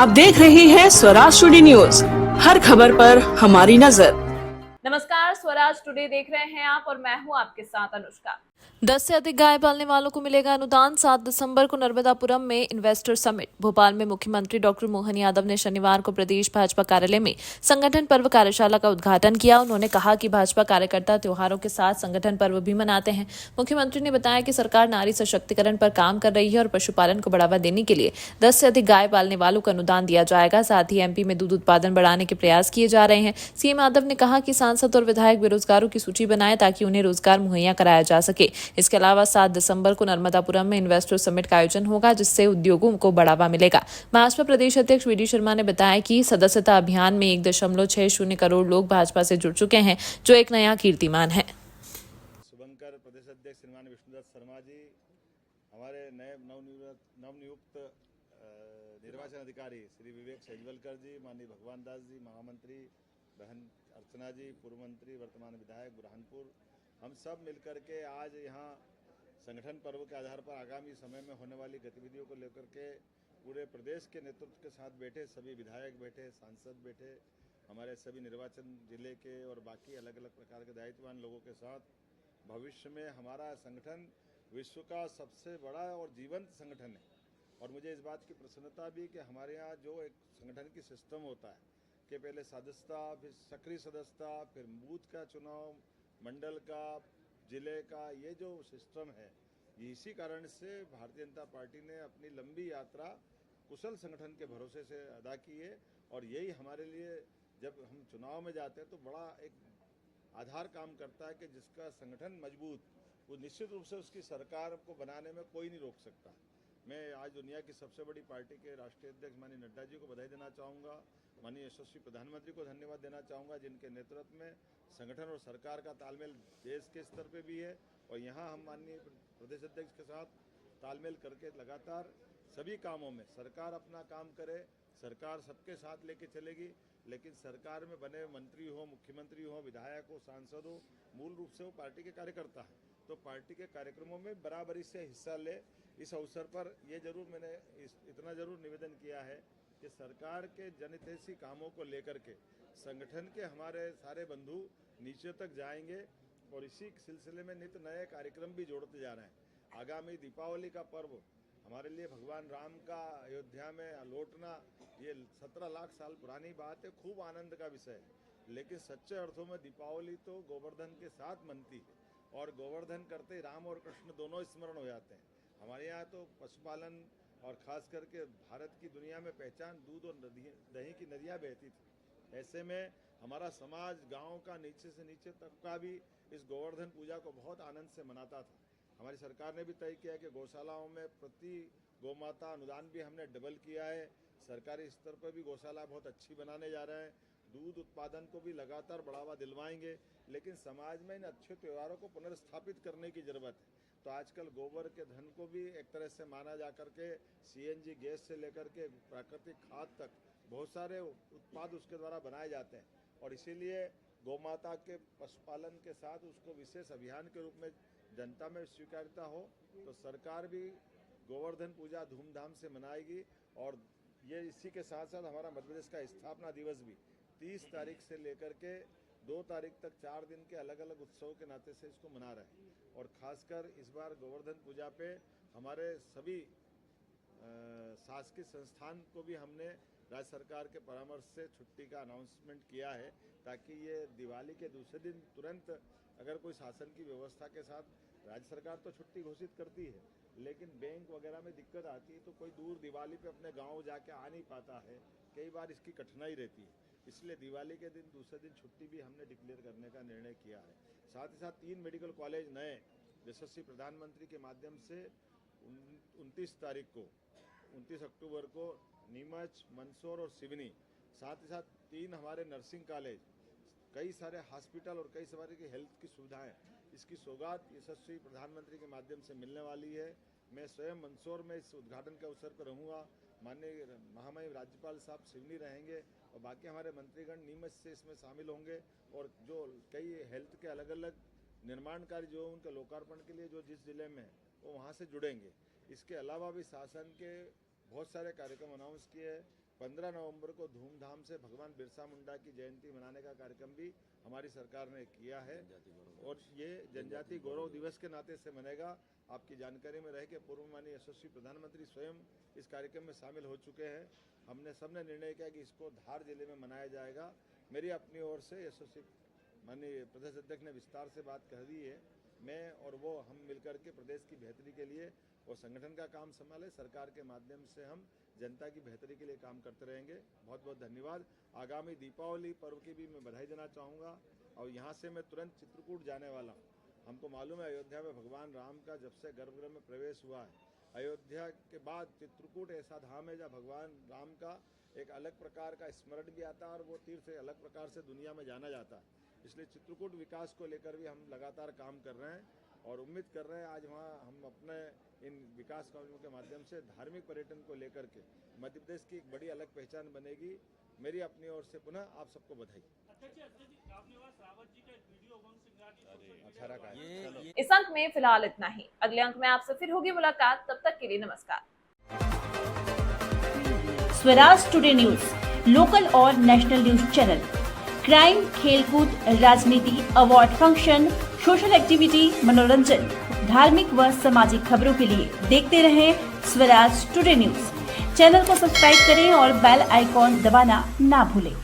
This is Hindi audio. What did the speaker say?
आप देख रहे हैं स्वराज टुडे न्यूज, हर खबर पर हमारी नजर। नमस्कार, स्वराज टुडे देख रहे हैं आप और मैं हूं आपके साथ अनुष्का। 10 से अधिक गाय पालने वालों को मिलेगा अनुदान। 7 दिसंबर को नर्मदापुरम में इन्वेस्टर समिट। भोपाल में मुख्यमंत्री डॉक्टर मोहन यादव ने शनिवार को प्रदेश भाजपा कार्यालय में संगठन पर्व कार्यशाला का उद्घाटन किया। उन्होंने कहा कि भाजपा कार्यकर्ता त्योहारों के साथ संगठन पर्व भी मनाते हैं। मुख्यमंत्री ने बताया कि सरकार नारी सशक्तिकरण पर काम कर रही है और पशुपालन को बढ़ावा देने के लिए 10 से अधिक गाय पालने वालों को अनुदान दिया जाएगा। साथ ही एमपी में दूध उत्पादन बढ़ाने के प्रयास किए जा रहे हैं। सीएम यादव ने कहा कि सांसद और विधायक बेरोजगारों की सूची बनाएं ताकि उन्हें रोजगार मुहैया कराया जा सके। इसके अलावा 7 दिसंबर को नर्मदापुरम में इन्वेस्टर समिट का आयोजन होगा, जिससे उद्योगों को बढ़ावा मिलेगा। भाजपा प्रदेश अध्यक्ष वीडी शर्मा ने बताया कि सदस्यता अभियान में 1.60 करोड़ लोग भाजपा से जुड़ चुके हैं, जो एक नया कीर्तिमान है। शुभंकर प्रदेश अध्यक्ष श्रीमान विष्णुदत्त शर्मा जी, हमारे नए नवनियुक्त निर्वाचन अधिकारी श्री विवेक सेजवलकर जी, माननीय भगवान दास जी, महामंत्री बहन अर्चना जी, पूर्व मंत्री वर्तमान विधायक बुरहानपुर, हम सब मिलकर के आज यहाँ संगठन पर्व के आधार पर आगामी समय में होने वाली गतिविधियों को लेकर के पूरे प्रदेश के नेतृत्व के साथ बैठे, सभी विधायक बैठे, सांसद बैठे, हमारे सभी निर्वाचन जिले के और बाकी अलग अलग प्रकार के दायित्ववान लोगों के साथ भविष्य में हमारा संगठन विश्व का सबसे बड़ा और जीवंत संगठन है। और मुझे इस बात की प्रसन्नता भी कि हमारे यहाँ जो एक संगठन की सिस्टम होता है कि पहले सदस्यता, फिर सक्रिय सदस्यता, फिर बूथ का चुनाव, मंडल का, जिले का, ये जो सिस्टम है, इसी कारण से भारतीय जनता पार्टी ने अपनी लंबी यात्रा कुशल संगठन के भरोसे से अदा की है। और यही हमारे लिए जब हम चुनाव में जाते हैं तो बड़ा एक आधार काम करता है कि जिसका संगठन मजबूत, वो निश्चित रूप से उसकी सरकार को बनाने में कोई नहीं रोक सकता। मैं आज दुनिया की सबसे बड़ी पार्टी के राष्ट्रीय अध्यक्ष माननीय नड्डा जी को बधाई देना चाहूँगा, माननीय यशस्वी प्रधानमंत्री को धन्यवाद देना चाहूँगा, जिनके नेतृत्व में संगठन और सरकार का तालमेल देश के स्तर पे भी है। और यहाँ हम माननीय प्रदेश अध्यक्ष के साथ तालमेल करके लगातार सभी कामों में सरकार अपना काम करे, सरकार सबके साथ लेके चलेगी, लेकिन सरकार में बने मंत्री हो, मुख्यमंत्री हो, विधायक हो, सांसद हो, मूल रूप से वो पार्टी के कार्यकर्ता है, तो पार्टी के कार्यक्रमों में बराबरी से हिस्सा ले। इस अवसर पर ये जरूर मैंने इतना जरूर निवेदन किया है कि सरकार के जनहितैषी कामों को लेकर के संगठन के हमारे सारे बंधु नीचे तक जाएंगे और इसी सिलसिले में नित नए कार्यक्रम भी जोड़ते जा रहे हैं। आगामी दीपावली का पर्व हमारे लिए भगवान राम का अयोध्या में लौटना, ये 17 लाख साल पुरानी बात है, खूब आनंद का विषय है। लेकिन सच्चे अर्थों में दीपावली तो गोवर्धन के साथ मनती है, और गोवर्धन करते ही राम और कृष्ण दोनों स्मरण हो जाते हैं। हमारे यहाँ तो पशुपालन और ख़ास करके भारत की दुनिया में पहचान दूध और दही की नदियाँ बहती थी। ऐसे में हमारा समाज गांव का नीचे से नीचे तबका भी इस गोवर्धन पूजा को बहुत आनंद से मनाता था। हमारी सरकार ने भी तय किया कि गौशालाओं में प्रति गौमाता अनुदान भी हमने डबल किया है। सरकारी स्तर पर भी गौशाला बहुत अच्छी बनाने जा रहे हैं। दूध उत्पादन को भी लगातार बढ़ावा दिलवाएंगे, लेकिन समाज में इन अच्छे त्योहारों को पुनर्स्थापित करने की ज़रूरत है। तो आजकल गोबर के धन को भी एक तरह से माना जा करके सीएनजी गैस से लेकर के प्राकृतिक खाद तक बहुत सारे उत्पाद उसके द्वारा बनाए जाते हैं। और इसीलिए गौमाता के पशुपालन के साथ उसको विशेष अभियान के रूप में जनता में स्वीकार्यता हो, तो सरकार भी गोवर्धन पूजा धूमधाम से मनाएगी। और ये इसी के साथ साथ हमारा मध्य प्रदेश का स्थापना दिवस भी 30 तारीख से लेकर के 2 तारीख तक 4 दिन के अलग अलग उत्सव के नाते से इसको मना रहे हैं। और ख़ासकर इस बार गोवर्धन पूजा पे हमारे सभी शासकीय संस्थान को भी हमने राज्य सरकार के परामर्श से छुट्टी का अनाउंसमेंट किया है, ताकि ये दिवाली के दूसरे दिन तुरंत अगर कोई शासन की व्यवस्था के साथ, राज्य सरकार तो छुट्टी घोषित करती है, लेकिन बैंक वगैरह में दिक्कत आती है तो कोई दूर दिवाली पे अपने गांव जाके आ नहीं पाता है, कई बार इसकी कठिनाई रहती है। इसलिए दिवाली के दिन दूसरे दिन छुट्टी भी हमने डिक्लेयर करने का निर्णय किया है। साथ ही साथ 3 मेडिकल कॉलेज नए यशस्वी प्रधानमंत्री के माध्यम से 29 अक्टूबर को नीमच, मंदसौर और सिवनी, साथ ही साथ 3 हमारे नर्सिंग कॉलेज, कई सारे हॉस्पिटल और कई सारे की हेल्थ की सुविधाएं, इसकी सौगात यशस्वी प्रधानमंत्री के माध्यम से मिलने वाली है। मैं स्वयं मंदसौर में इस उद्घाटन के अवसर पर रहूँगा, माननीय महामहिम राज्यपाल साहब सिवनी रहेंगे और बाकी हमारे मंत्रीगण नीमच से इसमें शामिल होंगे। और जो कई हेल्थ के अलग अलग निर्माण कार्य जो उनके लोकार्पण के लिए जो जिस जिले में है वो वहाँ से जुड़ेंगे। इसके अलावा भी शासन के बहुत सारे कार्यक्रम अनाउंस किए हैं। 15 नवंबर को धूमधाम से भगवान बिरसा मुंडा की जयंती मनाने का कार्यक्रम भी हमारी सरकार ने किया है और ये जनजाति गौरव दिवस के नाते से मनेगा। आपकी जानकारी में रहे कि पूर्व माननीय यशस्वी प्रधानमंत्री स्वयं इस कार्यक्रम में शामिल हो चुके हैं। हमने सबने निर्णय किया कि इसको धार जिले में मनाया जाएगा। मेरी अपनी ओर से यशस्वी माननीय प्रदेश अध्यक्ष ने विस्तार से बात कह दी है। मैं और वो हम मिलकर के प्रदेश की बेहतरी के लिए वो संगठन का काम संभाले, सरकार के माध्यम से हम जनता की बेहतरी के लिए काम करते रहेंगे। बहुत बहुत धन्यवाद। आगामी दीपावली पर्व की भी मैं बधाई देना चाहूँगा और यहाँ से मैं तुरंत चित्रकूट जाने वाला हूँ। हमको मालूम है अयोध्या में भगवान राम का जब से गर्भगृह में प्रवेश हुआ है, अयोध्या के बाद चित्रकूट ऐसा धाम है जहाँ भगवान राम का एक अलग प्रकार का स्मरण भी आता है और वो तीर्थ एक अलग प्रकार से दुनिया में जाना जाता है। इसलिए चित्रकूट विकास को लेकर भी हम लगातार काम कर रहे हैं और उम्मीद कर रहे हैं आज वहाँ हम अपने इन विकास कार्यों के माध्यम से धार्मिक पर्यटन को लेकर के मध्य प्रदेश की एक बड़ी अलग पहचान बनेगी। मेरी अपनी ओर से पुनः आप सबको बधाई। अच्छा रहा। इस अंक में फिलहाल इतना ही। अगले अंक में आपसे फिर होगी मुलाकात, तब तक के लिए नमस्कार। स्वराज टुडे न्यूज, लोकल और नेशनल न्यूज चैनल, क्राइम, खेलकूद, राजनीति, अवार्ड फंक्शन, सोशल एक्टिविटी, मनोरंजन, धार्मिक व सामाजिक खबरों के लिए देखते रहें स्वराज टुडे न्यूज। चैनल को सब्सक्राइब करें और बेल आइकॉन दबाना ना भूलें।